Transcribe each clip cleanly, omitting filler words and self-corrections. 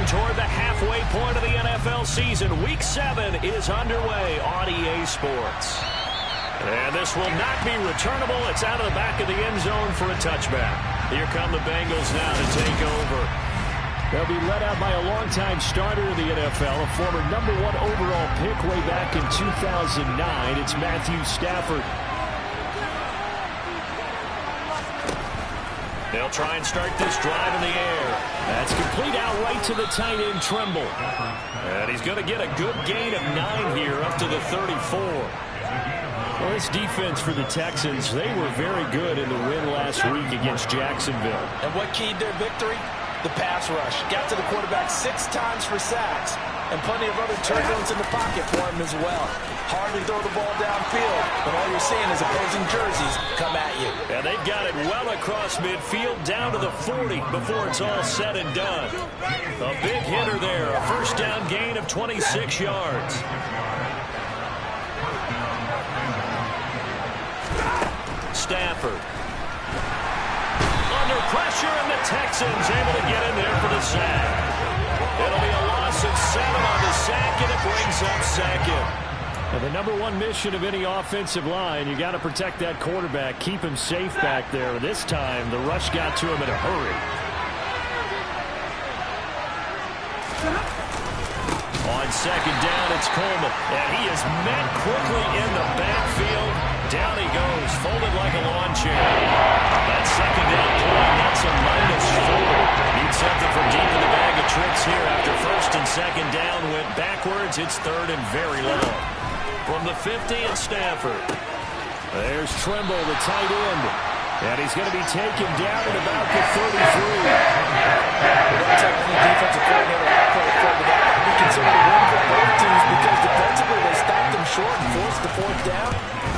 toward the halfway point of the NFL season. Week 7 is underway on EA Sports. And this will not be returnable. It's out of the back of the end zone for a touchback. Here come the Bengals now to take over. They'll be led out by a longtime starter in the NFL, a former #1 overall pick way back in 2009. It's Matthew Stafford. They'll try and start this drive in the air. That's complete out right to the tight end, Tremble. And he's going to get a good gain of 9 here up to the 34. Well, this defense for the Texans, they were very good in the win last week against Jacksonville. And what keyed their victory? The pass rush. Got to the quarterback 6 times for sacks. And plenty of other turbulence in the pocket for him as well. Hard to throw the ball downfield, but all you're seeing is opposing jerseys come at you. And they've got it well across midfield down to the 40 before it's all said and done. A big hitter there, a first down gain of 26 yards. Stafford. Under pressure, and the Texans able to get in there for the sack. It'll be a loss of 7 on the sack, and it brings up second. And the #1 mission of any offensive line, you got to protect that quarterback, keep him safe back there. This time, the rush got to him in a hurry. On second down, it's Coleman, and he is met quickly in the backfield. Down he goes, folded like a lawn chair. That second down play, that's a -4. Need something from deep in the bag of tricks here after first and second down went backwards. It's third and very long. From the 50, it's Stafford. There's Tremble, the tight end. And he's going to be taken down at about the 33. That's how any defensive coordinator that be considered a win for both teams because defensively they stopped them short and forced the 4th down.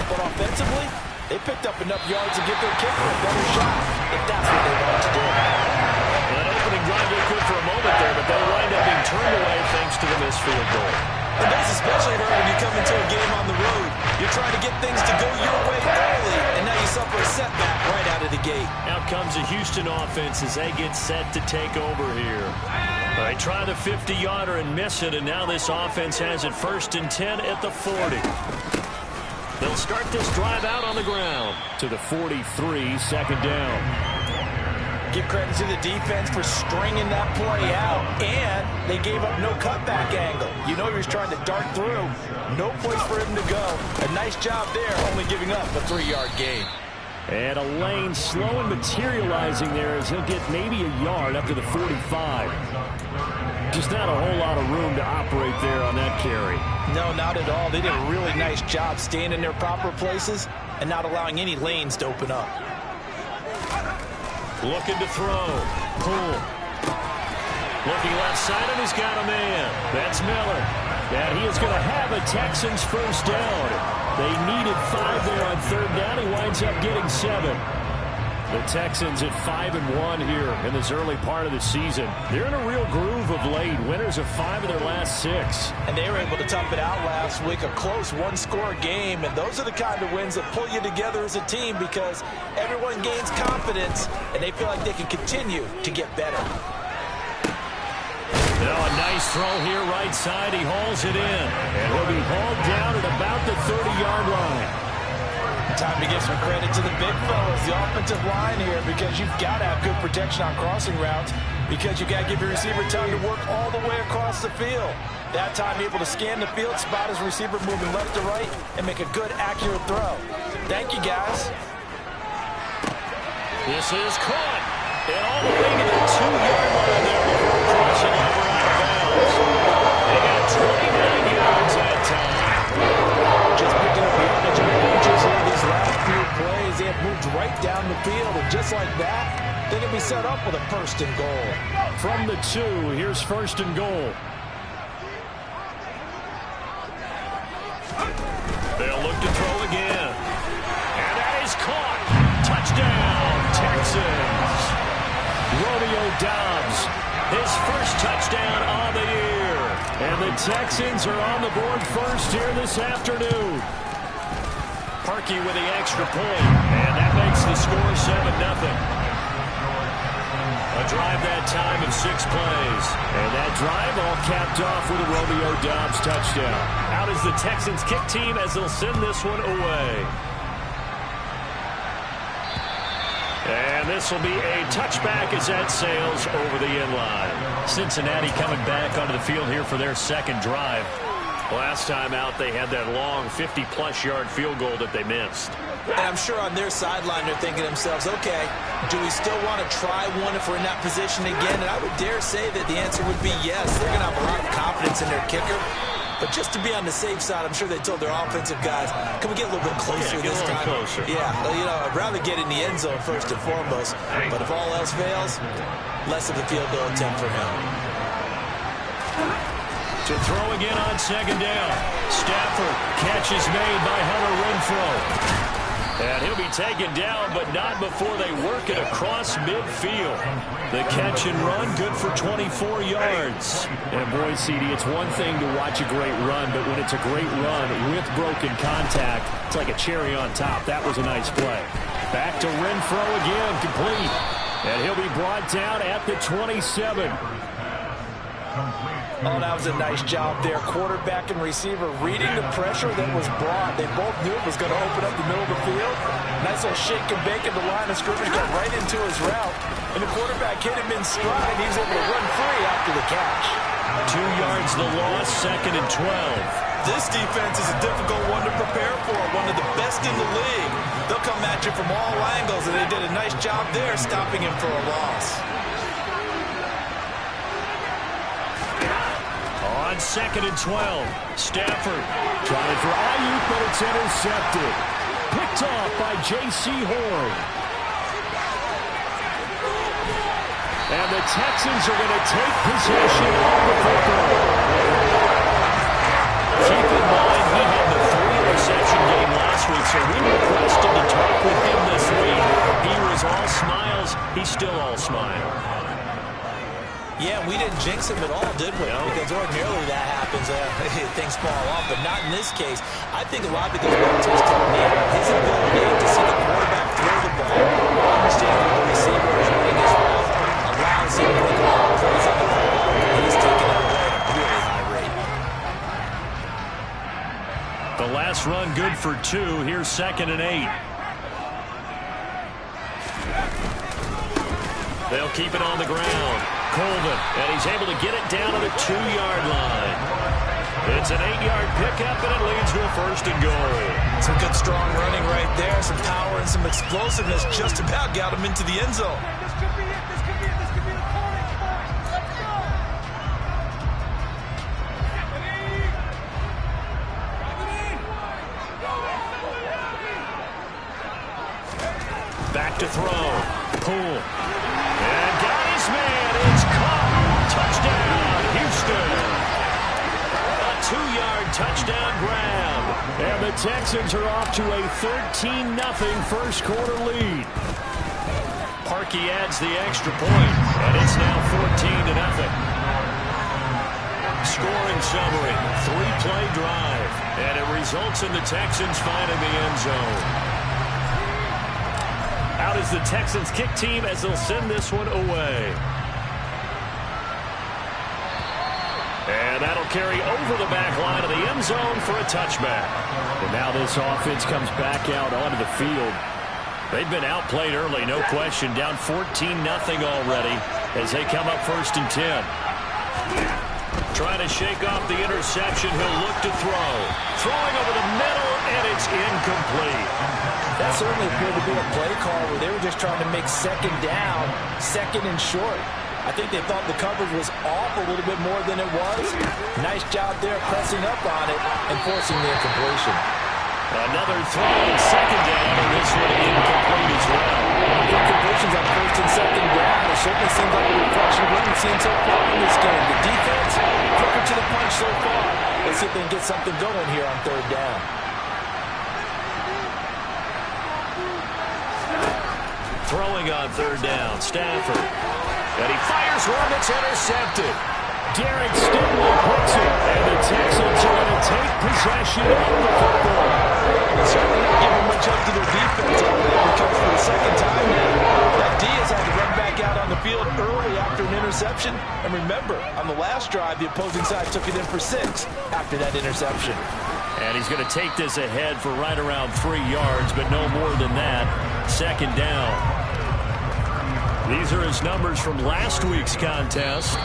But offensively, they picked up enough yards to give their kicker a better shot if that's what they want to do. Well, that opening drive looked good for a moment there, but they'll wind up being turned away thanks to the missed field goal. And that's especially hard when you come into a game on the road. You're trying to get things to go your way early, and now you suffer a setback right out of the gate. Out comes the Houston offense as they get set to take over here. They try the 50-yarder and miss it, and now this offense has it 1st and 10 at the 40. They'll start this drive out on the ground to the 43, second down. Give credit to the defense for stringing that play out, and they gave up no cutback angle. You know he was trying to dart through. No place for him to go. A nice job there, only giving up a 3-yard gain. And a lane slow and materializing there as he'll get maybe a yard up to the 45. Just not a whole lot of room to operate there on that carry. No, not at all. They did a really nice job staying in their proper places and not allowing any lanes to open up. Looking to throw. Pull. Looking left side, and he's got a man. That's Miller. And he is going to have a Texans first down. They needed 5 there on 3rd down. He winds up getting 7. The Texans at 5-1 here in this early part of the season. They're in a real groove of late. Winners of 5 of their last 6. And they were able to tough it out last week. A close 1-score game. And those are the kind of wins that pull you together as a team because everyone gains confidence and they feel like they can continue to get better. Now a nice throw here right side. He hauls it in. And he'll be hauled down at about the 30-yard line. Time to give some credit to the big fellas, the offensive line here, because you've got to have good protection on crossing routes because you've got to give your receiver time to work all the way across the field. That time, able to scan the field, spot his receiver moving left to right, and make a good, accurate throw. Thank you, guys. This is caught. And all the way to the 2-yard line there before crossing over out of bounds. They got 29 yards that time. Just picking up yardage on the inches here these last few plays. They have moved right down the field, and just like that, they can be set up with a 1st and goal. From the 2, here's 1st and goal. They'll look to throw again. And that is caught. Touchdown, Texans. Romeo Doubs, his first touchdown on the year. And the Texans are on the board first here this afternoon. Parkey with the extra point, and that makes the score 7-0. A drive that time of 6 plays. And that drive all capped off with a Romeo Doubs touchdown. Out is the Texans kick team as they'll send this one away. And this will be a touchback as that sails over the end line. Cincinnati coming back onto the field here for their second drive. Last time out, they had that long 50-plus yard field goal that they missed. And I'm sure on their sideline they're thinking to themselves, okay, do we still want to try one if we're in that position again? And I would dare say that the answer would be yes. They're going to have a lot of confidence in their kicker. But just to be on the safe side, I'm sure they told their offensive guys, can we get a little bit closer this time? Closer. Yeah, you know, I'd rather get in the end zone first and foremost. But if all else fails, less of a field goal attempt for him. To throw again on second down. Stafford, catch is made by Hunter Renfrow. And he'll be taken down, but not before they work it across midfield. The catch and run, good for 24 yards. And boy, CD, it's one thing to watch a great run, but when it's a great run with broken contact, it's like a cherry on top. That was a nice play. Back to Renfrow again, complete. And he'll be brought down at the 27. Oh, that was a nice job there. Quarterback and receiver reading the pressure that was brought. They both knew it was going to open up the middle of the field. Nice little shake and bake at the line of scrimmage, got right into his route. And the quarterback hit him in stride. He was able to run free after the catch. 2 yards the loss, second and 12. This defense is a difficult one to prepare for, one of the best in the league. They'll come at you from all angles, and they did a nice job there stopping him for a loss. On second and 12, Stafford trying for Ayuk, but it's intercepted. Picked off by J.C. Horn. And the Texans are going to take possession of the football. Keep in mind, he had the 3-interception game last week, so we requested to talk with him this week. He was all smiles. He's still all smile. Yeah, we didn't jinx him at all, did we? No. Because ordinarily that happens, things fall off, but not in this case. I think a lot of it goes back to his technique, his ability to see the quarterback throw the ball, understand where the receiver is running his route, allows him to make long plays on the ball, and he's taking it away at a really high rate. The last run good for 2. Here's second and 8. They'll keep it on the ground. Colvin, and he's able to get it down to the 2-yard line. It's an 8-yard pickup, and it leads to a first and goal. Some good, strong running right there. Some power and some explosiveness just about got him into the end zone. This could be it. This could be it. This could be the turning point. Let's go. Back to throw. Poole. And got his man. It's caught. Touchdown, Houston. A 2-yard touchdown grab. And the Texans are off to a 13-0 first quarter lead. Parkey adds the extra point, and it's now 14-0. Scoring summary, 3-play drive, and it results in the Texans finding the end zone. Out is the Texans kick team as they'll send this one away. And that'll carry over the back line of the end zone for a touchback. And now this offense comes back out onto the field. They've been outplayed early, no question. Down 14-0 already as they come up first and 10. Trying to shake off the interception. He'll look to throw. Throwing over the middle, and it's incomplete. That certainly appeared to be a play call where they were just trying to make second down, second and short. I think they thought the coverage was off a little bit more than it was. Nice job there pressing up on it and forcing the incompletion. Another throw and second down, and this one incomplete as well. Incompletions on first and second down. It certainly seems like a reflection of what we've seen so far in this game. The defense, quicker to the punch so far. Let's see if they can get something going here on third down. Throwing on third down, Stafford. And he fires one that's intercepted. Derek Stingley puts it, and the Texans are going to take possession of the football. They're certainly not giving much up to their defense over there because for the second time now, that Diaz had to run back out on the field early interception. And remember, on the last drive, the opposing side took it in for 6 after that interception. And he's going to take this ahead for right around 3 yards, but no more than that. Second down. These are his numbers from last week's contest.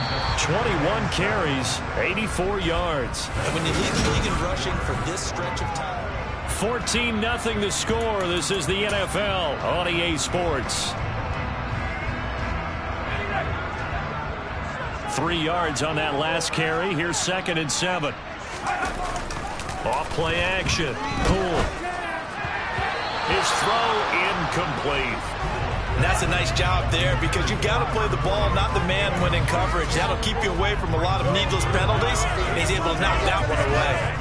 21 carries, 84 yards. And when you lead the league in rushing for this stretch of time. 14-0 the score. This is the NFL on EA Sports. 3 yards on that last carry. Here's 2nd and 7. Off play action. Cool. His throw incomplete. And that's a nice job there because you've got to play the ball, not the man when in coverage. That'll keep you away from a lot of needless penalties. And he's able to knock that one away.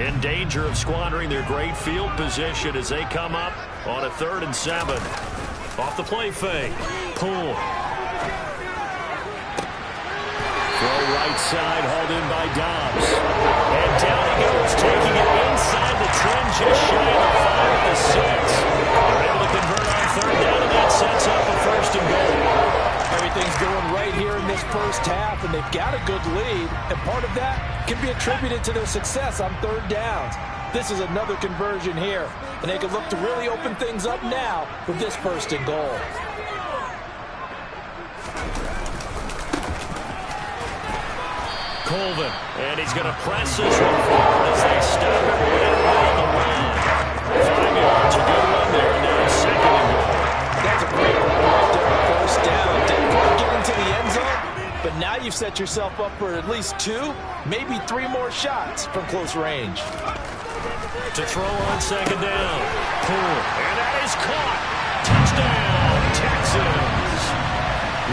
In danger of squandering their great field position as they come up on a 3rd and 7. Off the play fake. Pull. Throw right side, hauled in by Dobbs. And down he goes, taking it inside the 10, just shy of the 5 at the 6. They're able to convert on 3rd down, and that sets up a 1st and goal. Everything's going right here in this first half, and they've got a good lead. And part of that can be attributed to their success on 3rd downs. This is another conversion here, and they can look to really open things up now with this 1st and goal. Colvin, and he's going to press this one forward as they stop him right around the line. 5 yards, a good run there, and now 2nd and goal. That's a great run right there on 1st down. Didn't quite get into the end zone, but now you've set yourself up for at least 2, maybe 3 more shots from close range. To throw on 2nd down. Cool. And that is caught. Touchdown, Texans.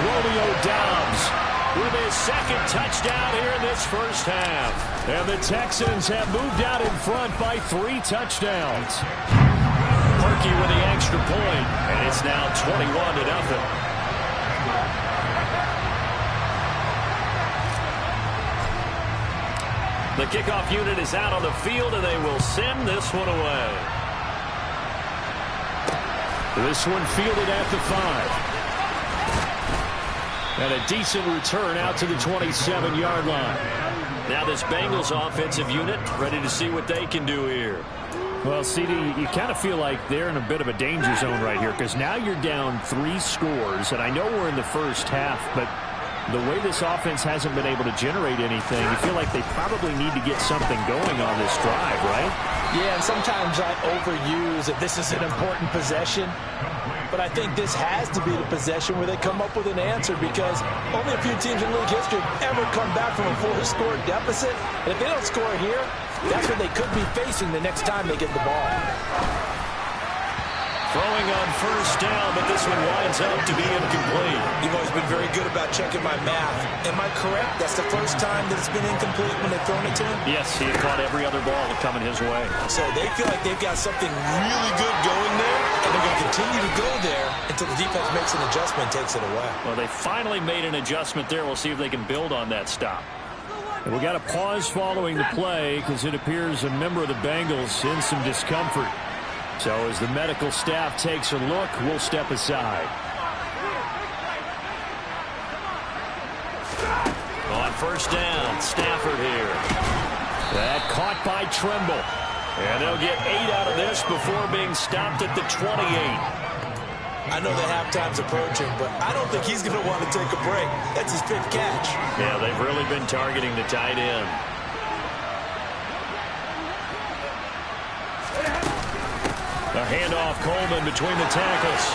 Romeo Doubs with his 2nd touchdown here in this first half. And the Texans have moved out in front by 3 touchdowns. Perky with the extra point, and it's now 21-0. The kickoff unit is out on the field, and they will send this one away. This one fielded at the 5. And a decent return out to the 27-yard line. Now this Bengals offensive unit ready to see what they can do here. Well, CD, you kind of feel like they're in a bit of a danger zone right here because now you're down 3 scores, and I know we're in the first half, but the way this offense hasn't been able to generate anything, you feel like they probably need to get something going on this drive, right? Yeah, and sometimes I overuse that this is an important possession. But I think this has to be the possession where they come up with an answer because only a few teams in league history have ever come back from a 4-score deficit. And if they don't score here, that's what they could be facing the next time they get the ball. Throwing on 1st down, but this one winds up to be incomplete. You've always been very good about checking my math. Am I correct? That's the first time that it's been incomplete when they've thrown it to him? Yes, he had caught every other ball coming his way. So they feel like they've got something really good going there, and they're going to continue to go there until the defense makes an adjustment and takes it away. Well, they finally made an adjustment there. We'll see if they can build on that stop. And we got a pause following the play because it appears a member of the Bengals in some discomfort. So as the medical staff takes a look, we'll step aside. On 1st down, Stafford here. That caught by Trimble. And they'll get 8 out of this before being stopped at the 28. I know the halftime's approaching, but I don't think he's going to want to take a break. That's his 5th catch. Yeah, they've really been targeting the tight end. A handoff, Coleman between the tackles.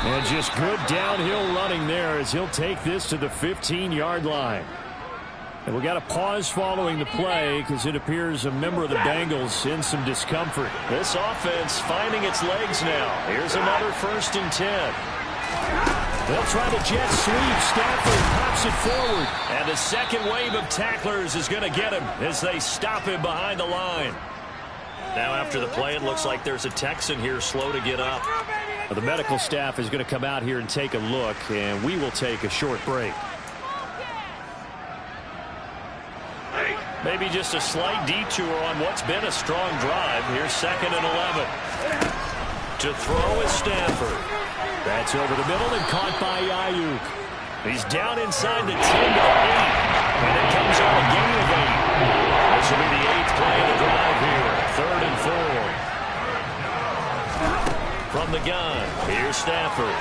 And just good downhill running there as he'll take this to the 15-yard line. And we got a pause following the play because it appears a member of the Bengals in some discomfort. This offense finding its legs now. Here's another 1st and 10. They'll try the jet sweep. Stafford pops it forward. And the second wave of tacklers is going to get him as they stop him behind the line. Now after the play, it looks like there's a Texan here slow to get up. Well, the medical staff is going to come out here and take a look, and we will take a short break. Maybe just a slight detour on what's been a strong drive. Here's 2nd and 11. To throw is Stafford. That's over the middle and caught by Ayuk. He's down inside the 10 to the 8. And it comes on a gain of 8. This will be the 8th play of the drive here. 3rd and 4. From the gun, here's Stafford.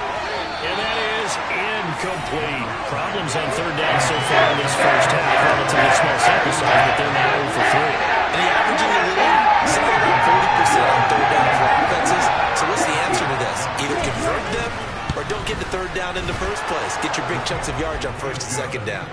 And that is incomplete. Problems on 3rd down so far in this first half. Relatively small sample size, but they're now 0 for 3. And the average in the league, something around 40% on 3rd down for offenses. So what's the answer to this? Either convert them or don't get the 3rd down in the first place. Get your big chunks of yards on 1st and 2nd down.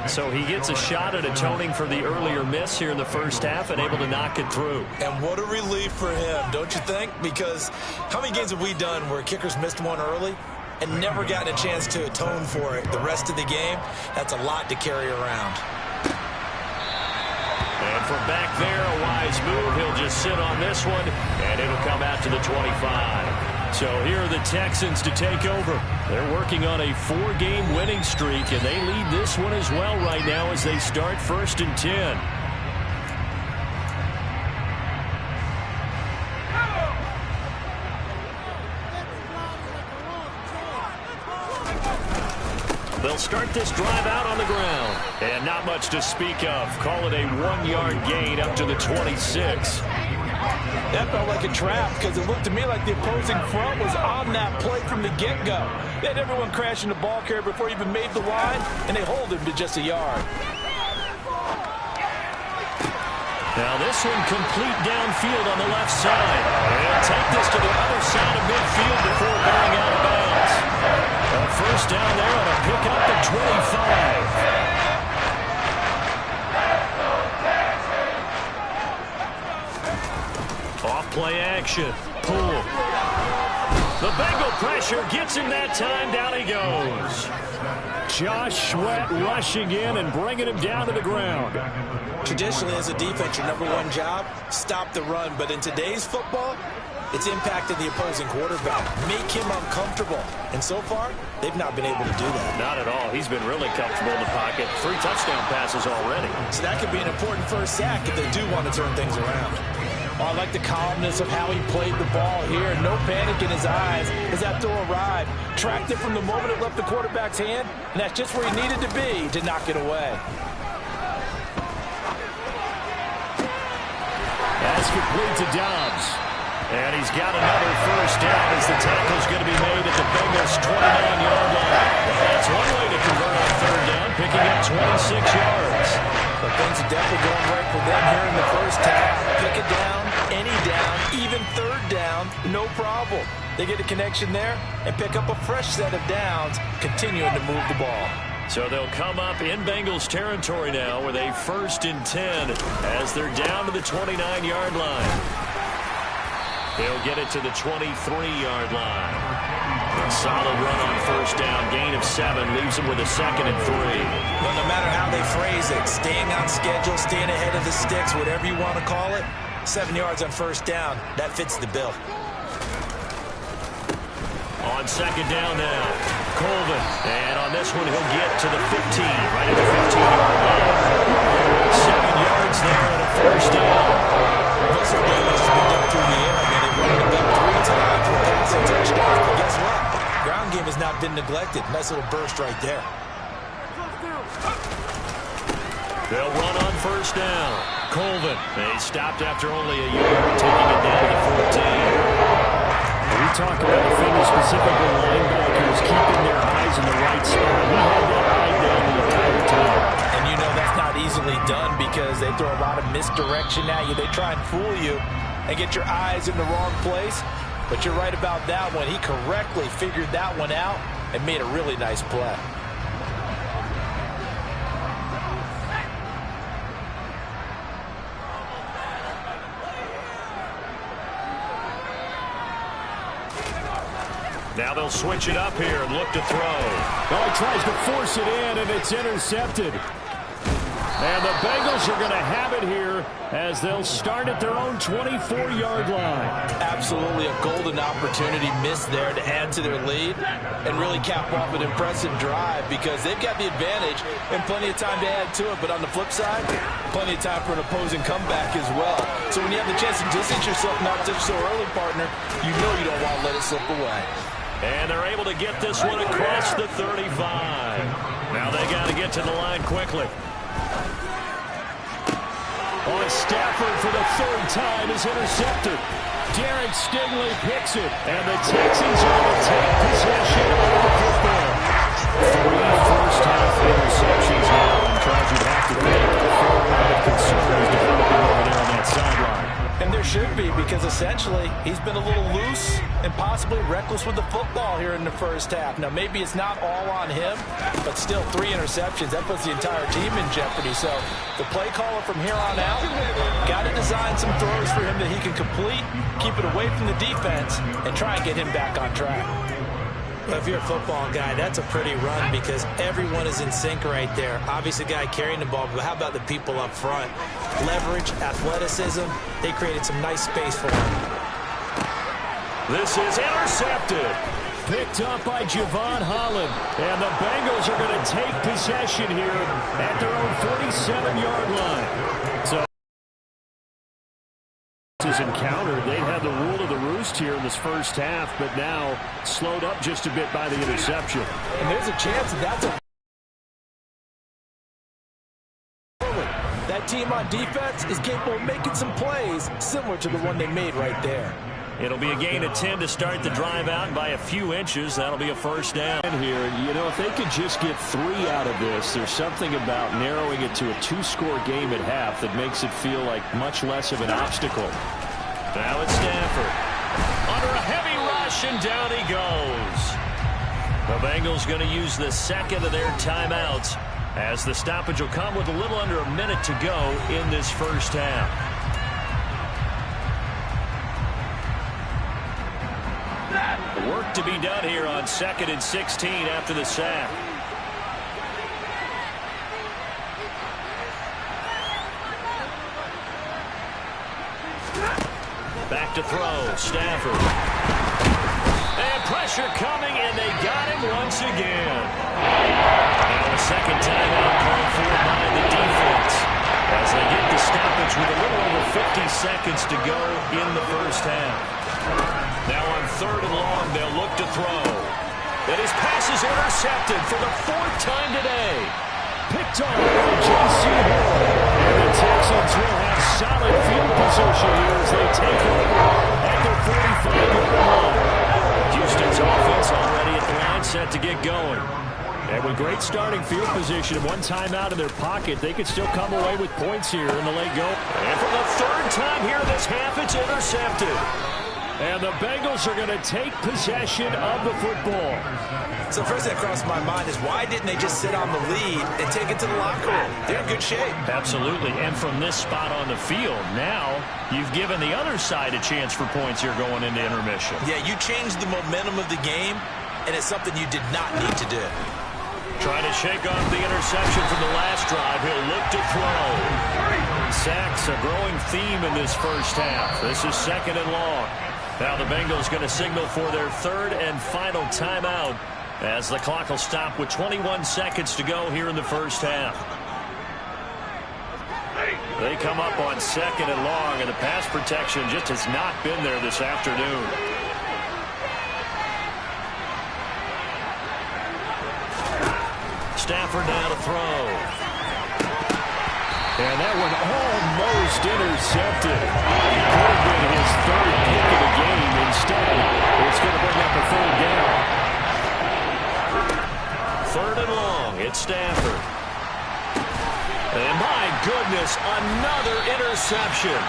So he gets a shot at atoning for the earlier miss here in the first half and able to knock it through. And what a relief for him, don't you think? Because how many games have we done where kickers missed one early and never gotten a chance to atone for it the rest of the game? That's a lot to carry around. And from back there, a wise move. He'll just sit on this one, and it'll come out to the 25. So here are the Texans to take over. They're working on a 4-game winning streak, and they lead this one as well right now as they start 1st and 10. They'll start this drive out on the ground. And not much to speak of. Call it a 1-yard gain up to the 26. That felt like a trap because it looked to me like the opposing front was on that play from the get-go. They had everyone crashing the ball carrier before he even made the line, and they hold him to just a yard. Now this one complete downfield on the left side. They'll take this to the other side of midfield before going out of bounds. A first down there on a pick up at 25. Off-play action. Pull. The Bengal pressure gets him that time. Down he goes. Josh Sweat rushing in and bringing him down to the ground. Traditionally, as a defense, your #1 job, stop the run. But in today's football, it's impacted the opposing quarterback. Make him uncomfortable. And so far, they've not been able to do that. Not at all. He's been really comfortable in the pocket. 3 touchdown passes already. So that could be an important first sack if they do want to turn things around. Oh, I like the calmness of how he played the ball here. No panic in his eyes as that throw arrived. Tracked it from the moment it left the quarterback's hand, and that's just where he needed to be to knock it away. That's complete to Dobbs. And he's got another first down as the tackle's going to be made at the Bengals' 29-yard line. That's one way to convert on 3rd down, picking up 26 yards. But things are definitely going right for them here in the first half. Pick it down, any down, even 3rd down, no problem. They get a connection there and pick up a fresh set of downs, continuing to move the ball. So they'll come up in Bengals territory now with a 1st and 10 as they're down to the 29-yard line. He'll get it to the 23-yard line. A solid run on 1st down, gain of 7, leaves him with a 2nd and 3. Well, no matter how they phrase it, staying on schedule, staying ahead of the sticks, whatever you want to call it, 7 yards on 1st down, that fits the bill. On 2nd down now, Colvin. And on this one, he'll get to the 15, right at the 15-yard line. 7 yards there and a 1st down. Most of the damage has been done through the air. I mean, they've run it up 3 times for passing touchdowns. But guess what? Ground game has not been neglected. Nice little burst right there. They'll run on 1st down. Colvin. They stopped after only a yard, taking it down to the 14. We talk about offenders, specifically linebackers, keeping their eyes in the right spot. He had that eye down the entire time. And you know that's not easily done because they throw a lot of misdirection at you. They try and fool you and get your eyes in the wrong place. But you're right about that one. He correctly figured that one out and made a really nice play. Now they'll switch it up here and look to throw. Oh, he tries to force it in, and it's intercepted. And the Bengals are going to have it here as they'll start at their own 24-yard line. Absolutely a golden opportunity missed there to add to their lead and really cap off an impressive drive because they've got the advantage and plenty of time to add to it. But on the flip side, plenty of time for an opposing comeback as well. So when you have the chance to distance yourself not just so early, partner, you know you don't want to let it slip away. And they're able to get this one across the 35. Now they got to get to the line quickly. On Stafford for the third time is intercepted. Derek Stingley picks it, and the Texans are going to take possession of the football. 3 first-half interceptions now, and Charles, you'd have to think a fair amount of concern is developing over there on that sideline. And there should be, because essentially he's been a little loose and possibly reckless with the football here in the first half. Now, maybe it's not all on him, but still 3 interceptions. That puts the entire team in jeopardy. So the play caller from here on out got to design some throws for him that he can complete, keep it away from the defense, and try and get him back on track. Well, if you're a football guy, that's a pretty run because everyone is in sync right there. Obviously, the guy carrying the ball, but how about the people up front? Leverage, athleticism, they created some nice space for him. This is intercepted. Picked up by Javon Holland. And the Bengals are going to take possession here at their own 47-yard line. So is encountered. They had the rule of the roost here in this first half, but now slowed up just a bit by the interception. And there's a chance that's a that team on defense is capable of making some plays similar to the one they made right there. It'll be a gain of 10 to start the drive out by a few inches. That'll be a first down. Here, you know, if they could just get 3 out of this, there's something about narrowing it to a 2-score game at half that makes it feel like much less of an obstacle. Now it's Stafford. Under a heavy rush, and down he goes. The Bengals going to use the second of their timeouts as the stoppage will come with a little under a minute to go in this first half. Work to be done here on 2nd and 16 after the sack. Back to throw, Stafford. And pressure coming, and they got him once again. Now a second timeout called for by the defense as they get the stoppage with a little over 50 seconds to go in the first half. Now on 3rd and long, they'll look to throw. And his pass is intercepted for the 4th time today. Picked on by J.C. Horn. And the Texans will have solid field position here as they take over at their 45-yard line. Houston's offense already at the line set to get going. And with great starting field position and 1 timeout in their pocket, they could still come away with points here in the late go. And for the 3rd time here this half, it's intercepted. And the Bengals are going to take possession of the football. So first thing that crossed my mind is why didn't they just sit on the lead and take it to the locker room? They're in good shape. Absolutely. And from this spot on the field, now you've given the other side a chance for points here going into intermission. Yeah, you changed the momentum of the game, and it's something you did not need to do. Trying to shake off the interception from the last drive. He'll look to throw. Sacks a growing theme in this first half. This is 2nd and long. Now the Bengals going to signal for their 3rd and final timeout as the clock will stop with 21 seconds to go here in the first half. They come up on 2nd and long, and the pass protection just has not been there this afternoon. Stafford now to throw. And that one almost intercepted. It could have been his 3rd pick of the game. Instead, it's going to bring up a 3rd down. 3rd and long. It's Stafford. And my goodness, another interception.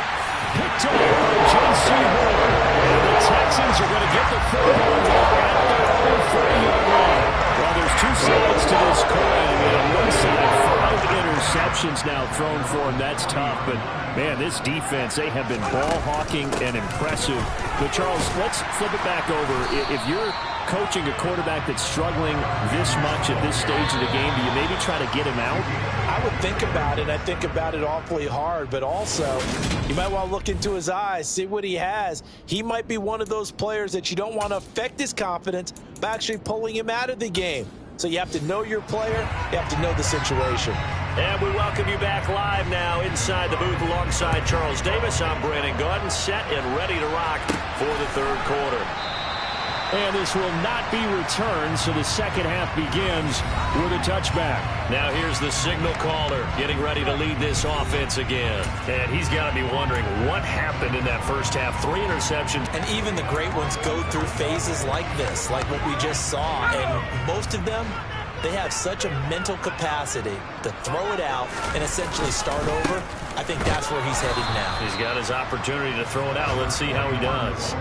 Picked up by J.C. Horn. And the Texans are going to get the 3rd one at their own 30-yard line. Well, there's 2 sides to this coin. And on one side, 5 interceptions. interceptions now thrown for him. That's tough, but, man, this defense, they have been ball-hawking and impressive. But, Charles, let's flip it back over. If you're coaching a quarterback that's struggling this much at this stage of the game, do you maybe try to get him out? I would think about it. I think about it awfully hard, but also you might want to look into his eyes, see what he has. He might be one of those players that you don't want to affect his confidence by actually pulling him out of the game. So you have to know your player. You have to know the situation. And we welcome you back live now inside the booth alongside Charles Davis. I'm Brandon Gaudin, set and ready to rock for the third quarter. And this will not be returned, so the second half begins with a touchback. Now here's the signal caller getting ready to lead this offense again. And he's got to be wondering what happened in that first half. 3 interceptions. And even the great ones go through phases like this, like what we just saw. And most of them, they have such a mental capacity to throw it out and essentially start over. I think that's where he's headed now. He's got his opportunity to throw it out. Let's see how he does.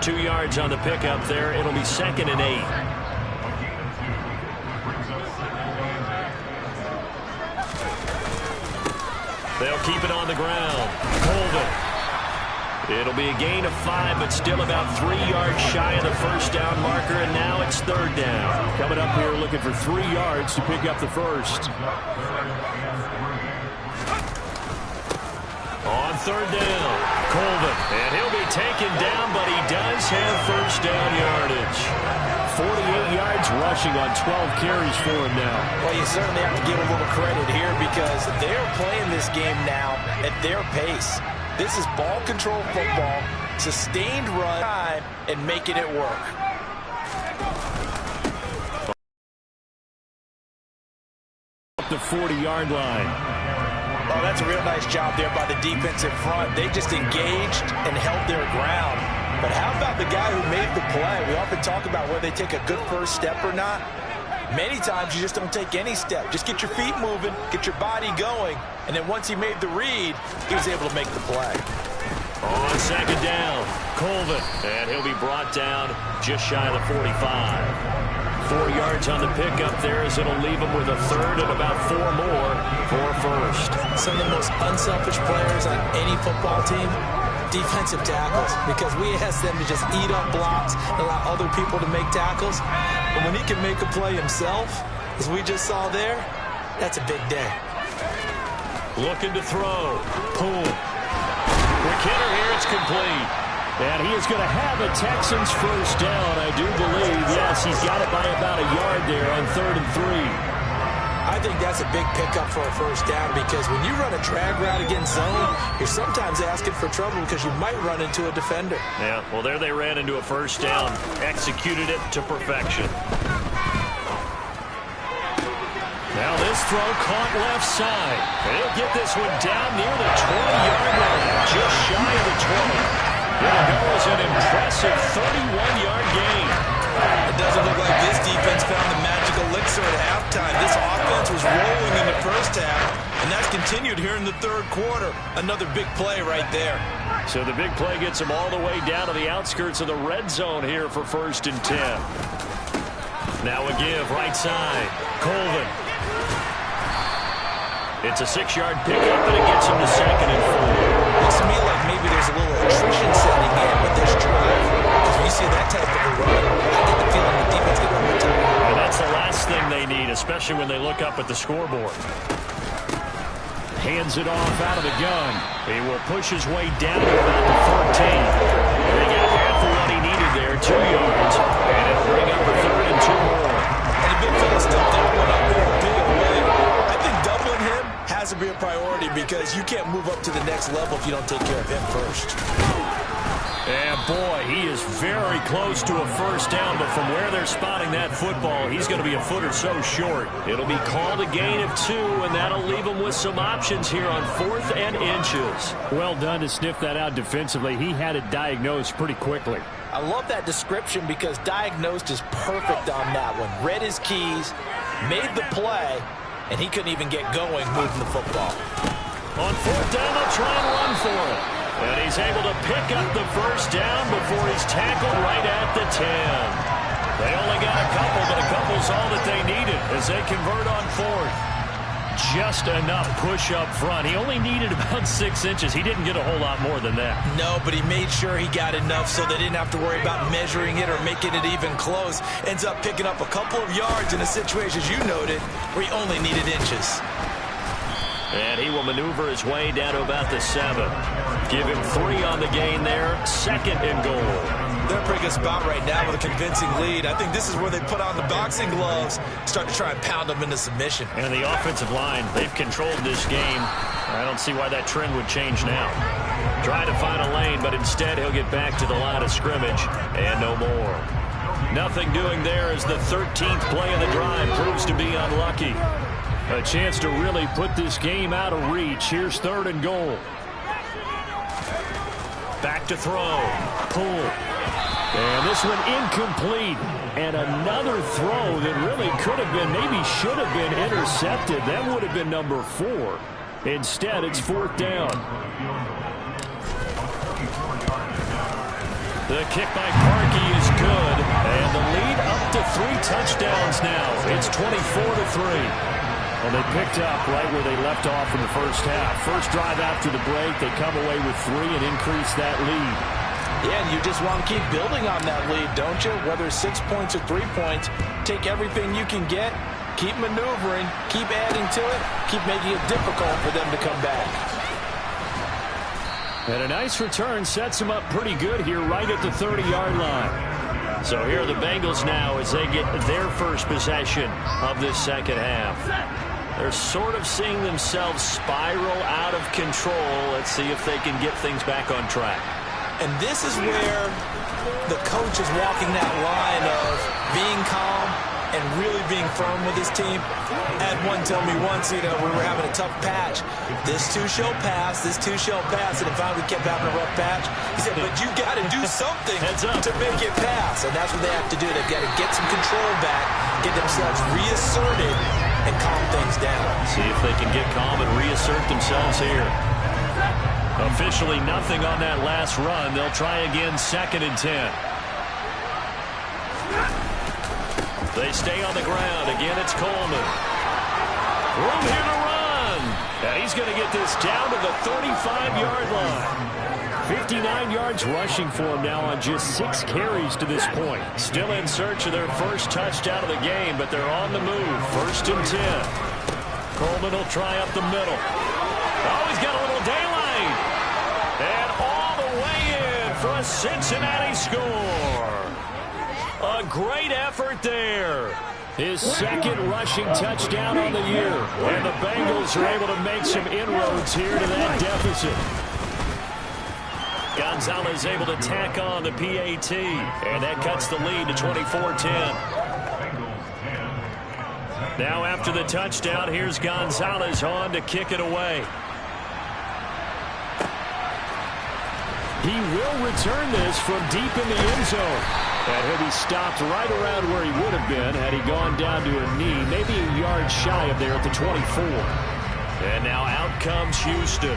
2 yards on the pickup there. It'll be 2nd and 8. They'll keep it on the ground. Colvin. It'll be a gain of 5, but still about 3 yards shy of the first down marker, and now it's 3rd down. Coming up here looking for 3 yards to pick up the first. On 3rd down, Colvin. And he'll be taken down, but he does have first down yardage. 48 yards rushing on 12 carries for him now. Well, you certainly have to give a little credit here because they're playing this game now at their pace. This is ball control football, sustained run time, and making it work. Up the 40-yard line. Oh, that's a real nice job there by the defensive front. They just engaged and held their ground. But how about the guy who made the play? We often talk about whether they take a good first step or not. Many times you just don't take any step. Just get your feet moving, get your body going, and then once he made the read, he was able to make the play. On 2nd down, Colvin. And he'll be brought down just shy of the 45. 4 yards on the pickup there as it'll leave him with a 3rd and about 4 more for first. Some of the most unselfish players on any football team, defensive tackles, because we ask them to just eat up blocks, allow other people to make tackles. But when he can make a play himself, as we just saw there, that's a big day. Looking to throw. Boom. McKinnon here, it's complete. And he is going to have a Texans first down, I do believe. Yes, he's got it by about a yard there on 3rd and 3. I think that's a big pickup for a first down because when you run a drag route against zone, you're sometimes asking for trouble because you might run into a defender. Yeah, well, there they ran into a first down, executed it to perfection. Now this throw caught left side. He'll get this one down near the 20-yard line, just shy of the 20. There goes an impressive 31-yard gain. It doesn't look like this defense found the magical elixir at halftime. This offense was rolling in the first half, and that's continued here in the third quarter. Another big play right there. So the big play gets him all the way down to the outskirts of the red zone here for 1st and 10. Now a give right side. Colvin. It's a 6-yard pickup, and it gets him to 2nd and 4. Looks to me like maybe there's a little attrition setting in with this drive. Because when you see that type of a run, I get the feeling the defense get more time. And that's the last thing they need, especially when they look up at the scoreboard. Hands it off out of the gun. He will push his way down to about the 14. They got half of what he needed there, 2 yards. And it'll bring up a 3rd and 2 more. And the big fella stepped that one up in a big way. I think doubling him has to be a priority because you can't move up to the next level if you don't take care of him first. And boy, he is very close to a first down, but from where they're spotting that football, he's going to be a foot or so short. It'll be called a gain of 2, and that'll leave him with some options here on 4th and inches. Well done to sniff that out defensively. He had it diagnosed pretty quickly. I love that description because diagnosed is perfect on that one. Read his keys, made the play, and he couldn't even get going moving the football. On 4th down, they'll try and run for it. And he's able to pick up the first down before he's tackled right at the 10. They only got a couple, but a couple's all that they needed as they convert on 4th. just enough push up front. He only needed about 6 inches. He didn't get a whole lot more than that. No, but he made sure he got enough so they didn't have to worry about measuring it or making it even close. Ends up picking up a couple of yards in a situation, as you noted, where he only needed inches. And he will maneuver his way down to about the 7. Give him 3 on the gain there. 2nd and goal. They're in a pretty good spot right now with a convincing lead. I think this is where they put on the boxing gloves, start to try and pound them into submission. And the offensive line, they've controlled this game. I don't see why that trend would change now. Trying to find a lane, but instead he'll get back to the line of scrimmage and no more. Nothing doing there as the 13th play of the drive proves to be unlucky. A chance to really put this game out of reach. Here's 3rd and goal. Back to throw. Pull. And this one incomplete. And another throw that really could have been, maybe should have been intercepted. That would have been number 4. Instead, it's 4th down. The kick by Parkey is good. And the lead up to 3 touchdowns now. It's 24-3. Well, they picked up right where they left off in the first half. First drive after the break, they come away with 3 and increase that lead. Yeah, and you just want to keep building on that lead, don't you? Whether it's 6 points or 3 points, take everything you can get, keep maneuvering, keep adding to it, keep making it difficult for them to come back. And a nice return sets them up pretty good here right at the 30-yard line. So here are the Bengals now as they get their first possession of this second half. They're sort of seeing themselves spiral out of control. Let's see if they can get things back on track. And this is where the coach is walking that line of being calm and really being firm with his team. I had one tell me once, we were having a tough patch. This too shall pass, this too shall pass. And if I kept having a rough patch, he said, but you got to do something to make it pass. And that's what they have to do. They've got to get some control back, get themselves reasserted, and calm things down. See if they can get calm and reassert themselves here. Officially nothing on that last run. They'll try again 2nd and 10. They stay on the ground. Again, it's Coleman. Room here to run. And he's going to get this down to the 35-yard line. 59 yards rushing for him now on just 6 carries to this point. Still in search of their first touchdown of the game, but they're on the move. 1st and 10. Coleman will try up the middle. Oh, he's got a little daylight. And all the way in for a Cincinnati score. A great effort there. His 2nd rushing touchdown on the year. And the Bengals are able to make some inroads here to that deficit. Gonzalez able to tack on the PAT. And that cuts the lead to 24-10. Now after the touchdown, here's Gonzalez on to kick it away. He will return this from deep in the end zone. And he'll be stopped right around where he would have been had he gone down to a knee, maybe a yard shy of there at the 24. And now out comes Houston.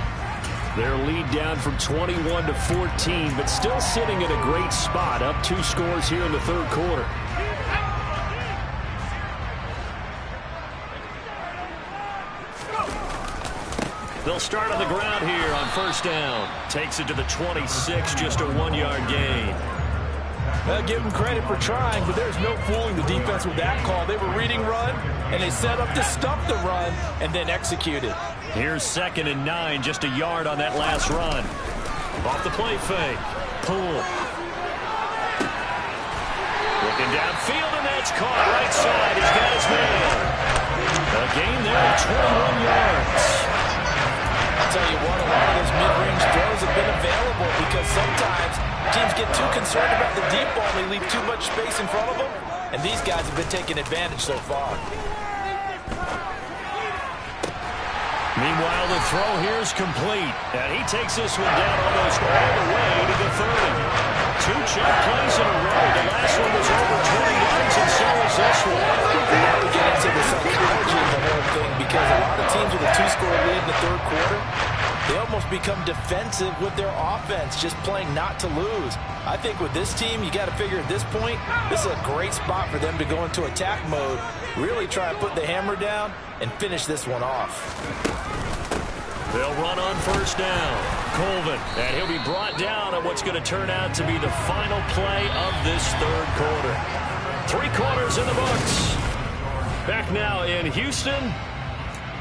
Their lead down from 21 to 14, but still sitting in a great spot, up 2 scores here in the 3rd quarter. They'll start on the ground here on 1st down. Takes it to the 26, just a 1-yard gain. Give them credit for trying, but there's no fooling the defense with that call. They were reading run, and they set up to stop the run and then execute it. Here's 2nd and 9, just a yard on that last run. Off the play fake. Pull. Looking downfield, and that's caught right side. He's got his man. A gain there of 21 yards. I'll tell you what, a lot of those mid-range throws have been available because sometimes teams get too concerned about the deep ball. They leave too much space in front of them, and these guys have been taking advantage so far. Meanwhile, the throw here is complete, and he takes this one down almost all the way to the 30. 2 check plays in a row. The last one was over 20 yards, and so is this one. Now we get into the psychology of the whole thing because a lot of teams with a 2-score lead in the 3rd quarter, they almost become defensive with their offense, just playing not to lose. I think with this team, you got to figure at this point, this is a great spot for them to go into attack mode, really try and put the hammer down and finish this one off. They'll run on first down. Colvin, and he'll be brought down on what's going to turn out to be the final play of this third quarter. 3 quarters in the books. Back now in Houston.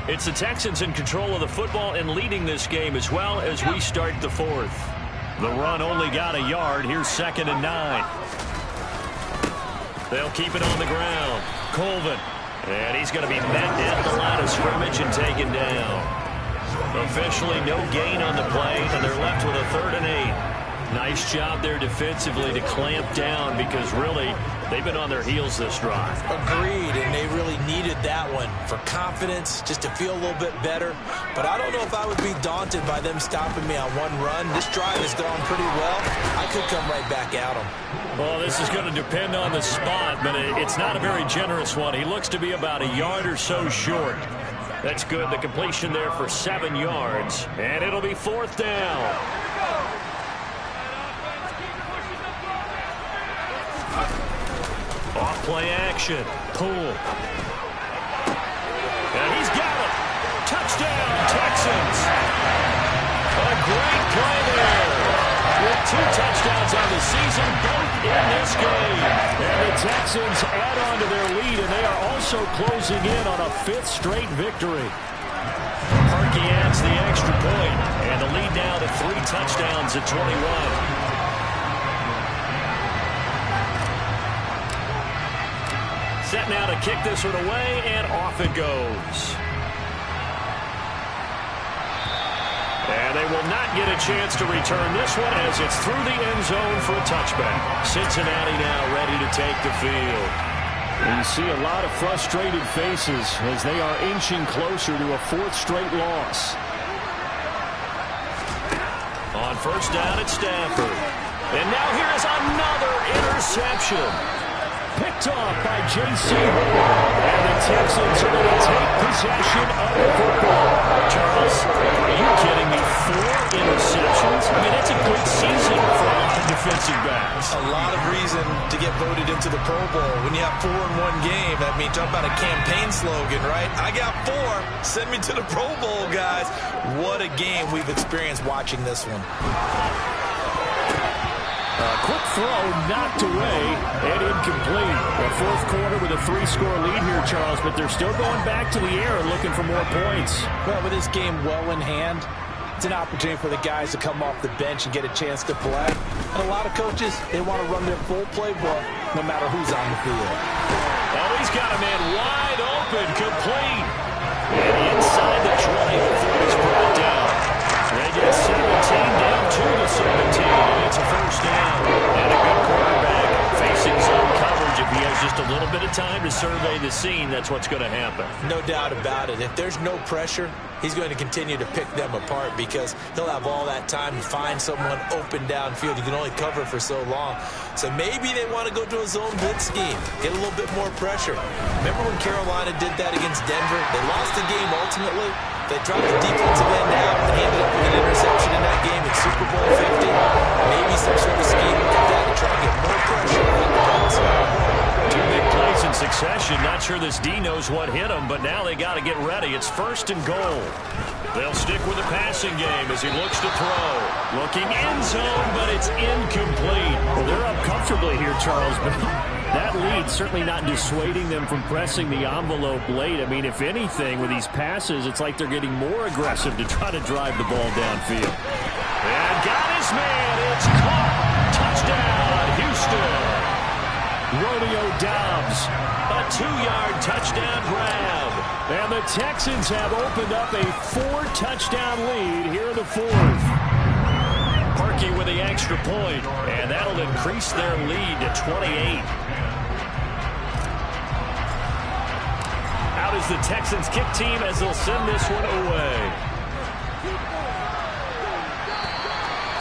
It's the Texans in control of the football and leading this game as well as we start the fourth. The run only got a yard. Here's 2nd and 9. They'll keep it on the ground. Colvin, and he's going to be met at the line of scrimmage and taken down. Officially no gain on the play, and they're left with a 3rd and 8. Nice job there defensively to clamp down because really they've been on their heels this drive. Agreed, and they really needed that one for confidence, just to feel a little bit better. But I don't know if I would be daunted by them stopping me on one run. This drive has gone pretty well. I could come right back at them. Well, this is going to depend on the spot, but it's not a very generous one. He looks to be about a yard or so short. That's good. The completion there for 7 yards, and it'll be 4th down. Off play action. Poole. And he's got it. Touchdown, Texans. A great play there. With 2 touchdowns on the season, both in this game. And the Texans add on to their lead, and they are also closing in on a 5th straight victory. Parkey adds the extra point, and the lead now to 3 touchdowns at 21. Set now to kick this one away, and off it goes. And they will not get a chance to return this one as it's through the end zone for a touchback. Cincinnati now ready to take the field. And you see a lot of frustrated faces as they are inching closer to a 4th straight loss. On first down, it's Stafford. And now here is another interception. Picked off by J.C. Horn. And the Texans are going to take possession of the football. Charles, are you kidding me? 4 interceptions? I mean, that's a good season for a lot of defensive backs. A lot of reason to get voted into the Pro Bowl. When you have 4 in one game, I mean, talk about a campaign slogan, right? I got 4. Send me to the Pro Bowl, guys. What a game we've experienced watching this one. Quick throw knocked away and incomplete. The 4th quarter with a 3-score lead here, Charles, but they're still going back to the air and looking for more points. Well, with this game well in hand, it's an opportunity for the guys to come off the bench and get a chance to play. And a lot of coaches, they want to run their full playbook no matter who's on the field. Oh, he's got a man wide open, complete. And inside the 20 before he's brought down. They get 17 down to the 17. And it's a first down. And a good quarterback facing zone coverage. If he has just a little bit of time to survey the scene, that's what's going to happen. No doubt about it. If there's no pressure, he's going to continue to pick them apart because he'll have all that time to find someone open downfield. You can only cover for so long. So maybe they want to go to a zone blitz scheme, get a little bit more pressure. Remember when Carolina did that against Denver? They lost the game ultimately. They dropped the defensive end out and ended up with an interception in that game in Super Bowl 50. Maybe some sort of scheme like that to try to get more pressure on the outside. 2 big plays in succession. Not sure this D knows what hit him, but now they got to get ready. It's 1st and goal. They'll stick with the passing game as he looks to throw. Looking end zone, but it's incomplete. Well, they're up comfortably here, Charles, but that lead certainly not dissuading them from pressing the envelope late. I mean, if anything, with these passes, it's like they're getting more aggressive to try to drive the ball downfield. And got his man. It's caught. Touchdown, Houston. Romeo Doubs, a 2-yard touchdown grab. And the Texans have opened up a 4-touchdown lead here in the 4th. Parkey with the extra point, and that'll increase their lead to 28. Out is the Texans kick team as they'll send this one away.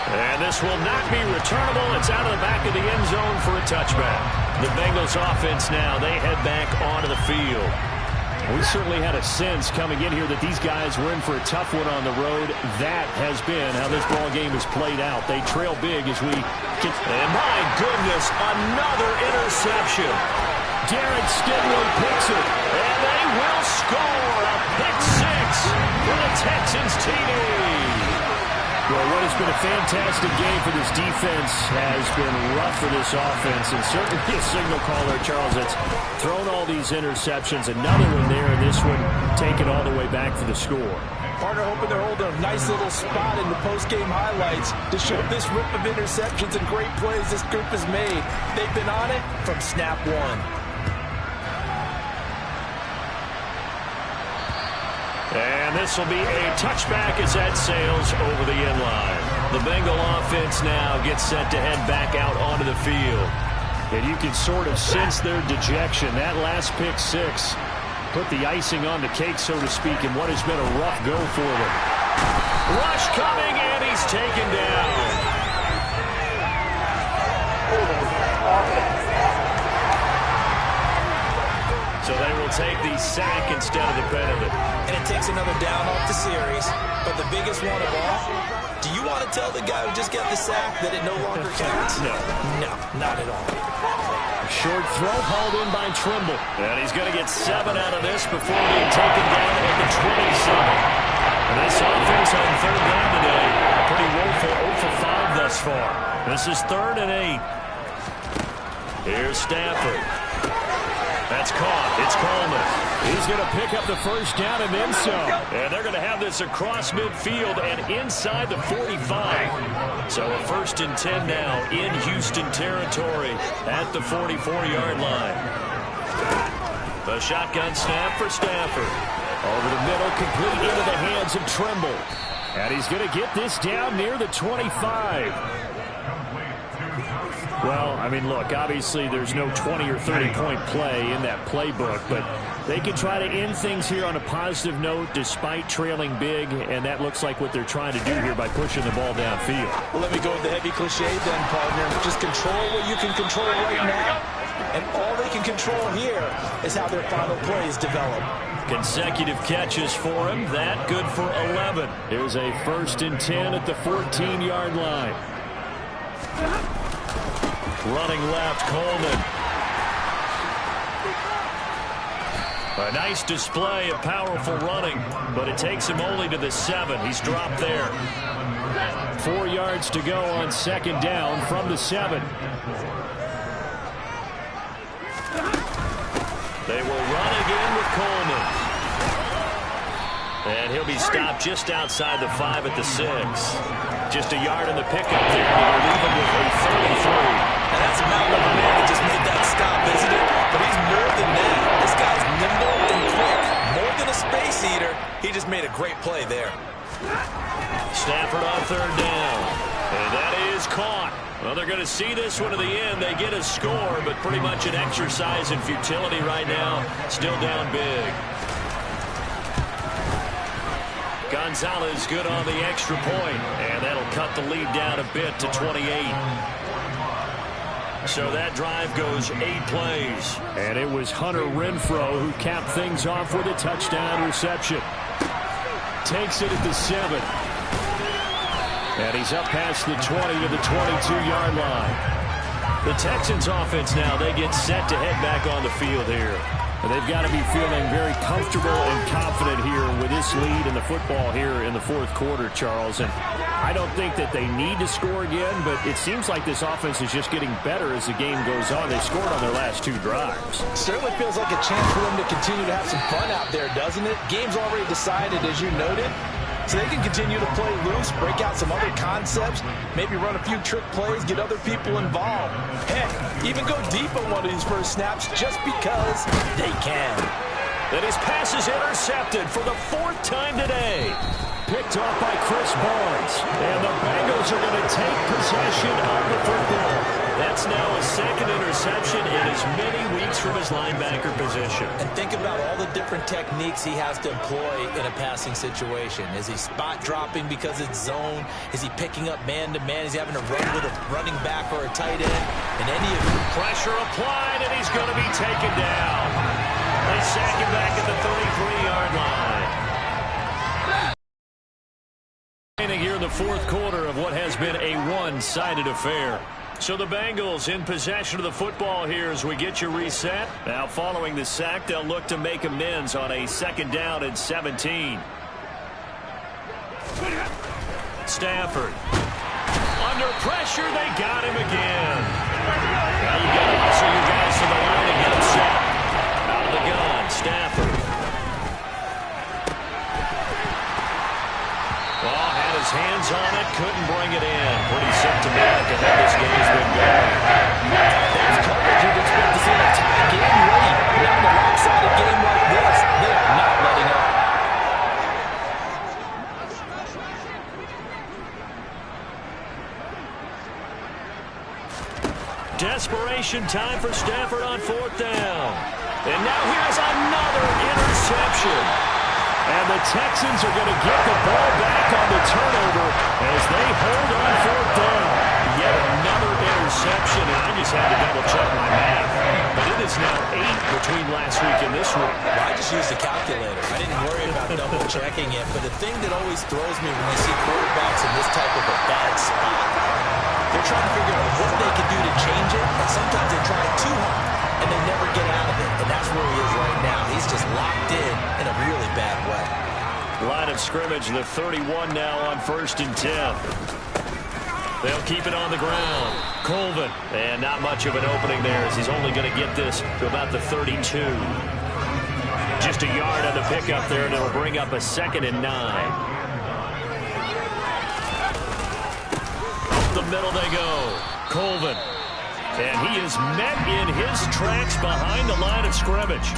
And this will not be returnable. It's out of the back of the end zone for a touchback. The Bengals offense now, they head back onto the field. We certainly had a sense coming in here that these guys were in for a tough one on the road. That has been how this ball game has played out. They trail big as we get... And my goodness, another interception. Derek Stingley picks it. And they will score a pick six for the Texans TD. Well, what has been a fantastic game for this defense has been rough for this offense, and certainly a signal caller, Charles, that's thrown all these interceptions. Another one there, and this one taken all the way back for the score. Partner hoping they're holding a nice little spot in the post-game highlights to show this rip of interceptions and great plays this group has made. They've been on it from snap one. And this will be a touchback as that sails over the end line. The Bengal offense now gets set to head back out onto the field. And you can sort of sense their dejection. That last pick six put the icing on the cake, so to speak, in what has been a rough go for them. Rush coming, and he's taken down. So they will take the sack instead of the penalty. And it takes another down off the series. But the biggest one of all, do you want to tell the guy who just got the sack that it no longer counts? No. No, not at all. Short throw hauled in by Trimble. And he's going to get 7 out of this before being taken down at the 27. And this offense on third down today, pretty woeful, 0 for 5 thus far. This is 3rd and 8. Here's Stafford. That's caught. It's Coleman. He's going to pick up the first down and then some. And they're going to have this across midfield and inside the 45. So a 1st and 10 now in Houston territory at the 44-yard line. The shotgun snap for Stafford. Over the middle, complete into the hands of Trimble. And he's going to get this down near the 25. Well, I mean, look, obviously there's no 20 or 30-point play in that playbook, but they can try to end things here on a positive note despite trailing big, and that looks like what they're trying to do here by pushing the ball downfield. Well, let me go with the heavy cliche then, partner. Just control what you can control right now, and all they can control here is how their final plays develop. Consecutive catches for him. That good for 11. Here's a 1st and 10 at the 14-yard line. Running left, Coleman. A nice display of powerful running, but it takes him only to the 7. He's dropped there. 4 yards to go on 2nd down from the 7. They will run again with Coleman. And he'll be stopped just outside the 5 at the 6. Just a yard in the pickup there. They'll leave him with a 33. Now that's a mountain of a man that just made that stop, isn't it? But he's more than that. This guy's nimble and quick. More than a space eater. He just made a great play there. Stafford on 3rd down. And that is caught. Well, they're going to see this one to the end. They get a score, but pretty much an exercise in futility right now. Still down big. Gonzalez good on the extra point, and that'll cut the lead down a bit to 28. So that drive goes 8 plays. And it was Hunter Renfrow who capped things off with a touchdown reception. Takes it at the 7. And he's up past the 20 to the 22-yard line. The Texans offense now, they get set to head back on the field here. And they've got to be feeling very comfortable and confident here with this lead in the football here in the 4th quarter, Charles. And I don't think that they need to score again, but it seems like this offense is just getting better as the game goes on. They've scored on their last 2 drives. Certainly feels like a chance for them to continue to have some fun out there, doesn't it? Game's already decided, as you noted. So they can continue to play loose, break out some other concepts, maybe run a few trick plays, get other people involved. Heck, even go deep on one of these first snaps just because they can. And his pass is intercepted for the 4th time today. Picked off by Chris Barnes. And the Bengals are going to take possession of the football. That's now a 2nd interception in as many weeks from his linebacker position. And think about all the different techniques he has to employ in a passing situation. Is he spot dropping because it's zone? Is he picking up man-to-man? Is he having to run with a running back or a tight end? And any of it. Pressure applied, and he's going to be taken down. They sack him back at the 33-yard line. Here in the fourth quarter of what has been a one-sided affair. So the Bengals in possession of the football here as we get you reset. Now following the sack, they'll look to make amends on a 2nd down and 17. Stafford. Under pressure, they got him again. Now you got to hustle your guys to the line and get him set. Out of the gun, Stafford. Well, had his hands on it, couldn't bring it in. Pretty symptomatic of how this game's been going. That's coverage you'd expect to see in a tie game late. Not in a lopsided game like this. They are not letting up. Desperation time for Stafford on 4th down. And now here's another interception. And the Texans are going to get the ball back on the turnover as they hold on 4th down. Yet another interception, and I just had to double-check my math. But it is now 8 between last week and this week. Well, I just used a calculator. I didn't worry about double-checking it. But the thing that always throws me when I see quarterbacks in this type of a bad spot, they're trying to figure out what they can do to change it, and sometimes they try too hard, and they never get out of it. And that's where he is right now. He's just locked in a really bad way. Line of scrimmage, the 31 now on 1st and 10. They'll keep it on the ground. Colvin, and not much of an opening there as he's only going to get this to about the 32. Just a yard on the pickup there, and it'll bring up a 2nd and 9. The middle they go. Colvin. And he is met in his tracks behind the line of scrimmage.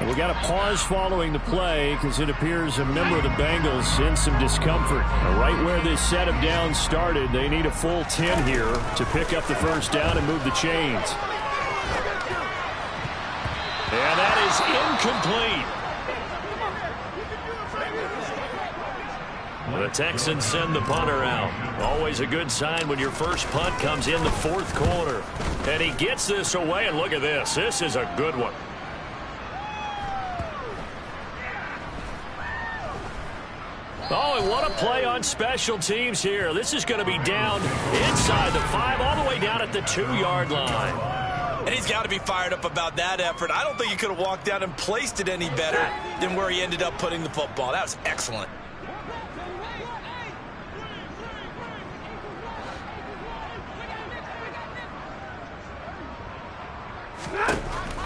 We got a pause following the play because it appears a member of the Bengals in some discomfort. Right where this set of downs started, they need a full 10 here to pick up the 1st down and move the chains. And that is incomplete. The Texans send the punter out. Always a good sign when your first punt comes in the 4th quarter. And he gets this away, and look at this. This is a good one. Oh, and what a play on special teams here. This is going to be down inside the 5, all the way down at the 2-yard line. And he's got to be fired up about that effort. I don't think he could have walked down and placed it any better than where he ended up putting the football. That was excellent.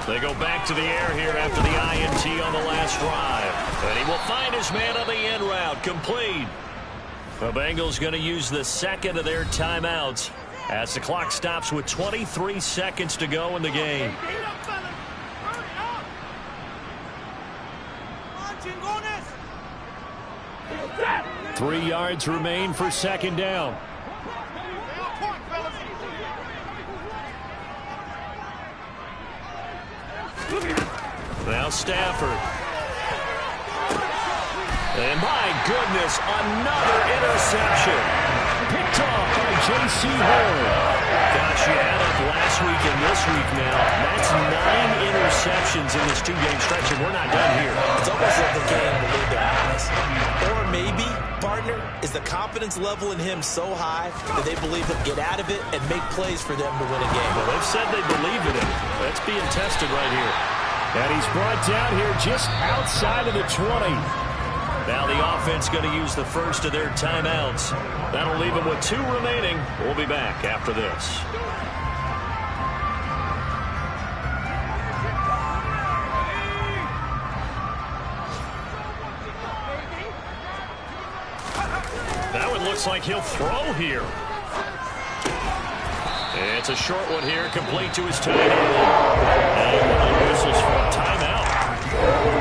They go back to the air here after the INT on the last drive. And he will find his man on the end route. Complete. The Bengals going to use the 2nd of their timeouts as the clock stops with 23 seconds to go in the game. 3 yards remain for 2nd down. Now Stafford. And my goodness, another interception. Picked off by J.C. Horn. Gosh, you add up last week and this week now. That's 9 interceptions in this 2-game stretch, and we're not done here. It's almost like the game believe they're honest. Or maybe, partner, is the confidence level in him so high that they believe he'll get out of it and make plays for them to win a game. Well, they've said they believe in him. That's being tested right here. And he's brought down here just outside of the 20. Now the offense going to use the 1st of their timeouts. That'll leave them with 2 remaining. We'll be back after this. That one looks like he'll throw here. It's a short one here, complete to his tight end. And whistles for a timeout.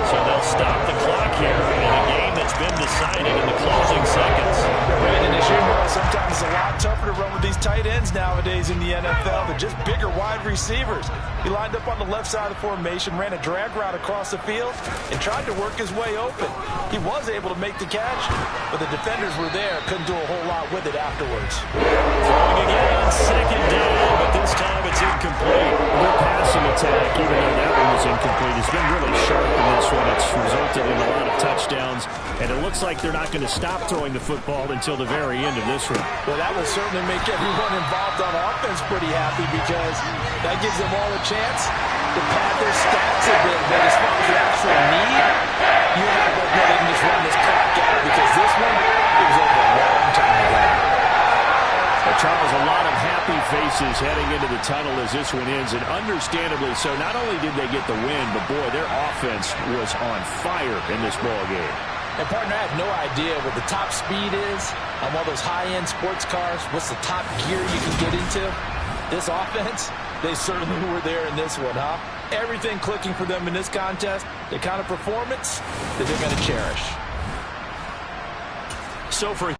So they'll stop the clock here in a game that's been decided in the closing seconds. Brandon, as you know, sometimes it's a lot tougher to run with these tight ends nowadays in the NFL. They're just bigger wide receivers. He lined up on the left side of the formation, ran a drag route across the field, and tried to work his way open. He was able to make the catch, but the defenders were there, couldn't do a whole lot with it afterwards. Throwing again on 2nd down, but this time it's incomplete. The passing attack, even though that one was incomplete, has been really sharp resulted in a lot of touchdowns, and it looks like they're not going to stop throwing the football until the very end of this one. Well, that will certainly make everyone involved on offense pretty happy because that gives them all a chance to pad their stats a bit. But as far as the actual need, you have to know they can just run this clock out because this one, it was over a long time ago. Well, Charles, a lot of happy faces heading into the tunnel as this one ends, and understandably so. Not only did they get the win, but, boy, their offense was on fire in this ball game. And, partner, I have no idea what the top speed is on one of those high-end sports cars. What's the top gear you can get into? This offense, they certainly were there in this one, huh? Everything clicking for them in this contest, the kind of performance that they're going to cherish. So for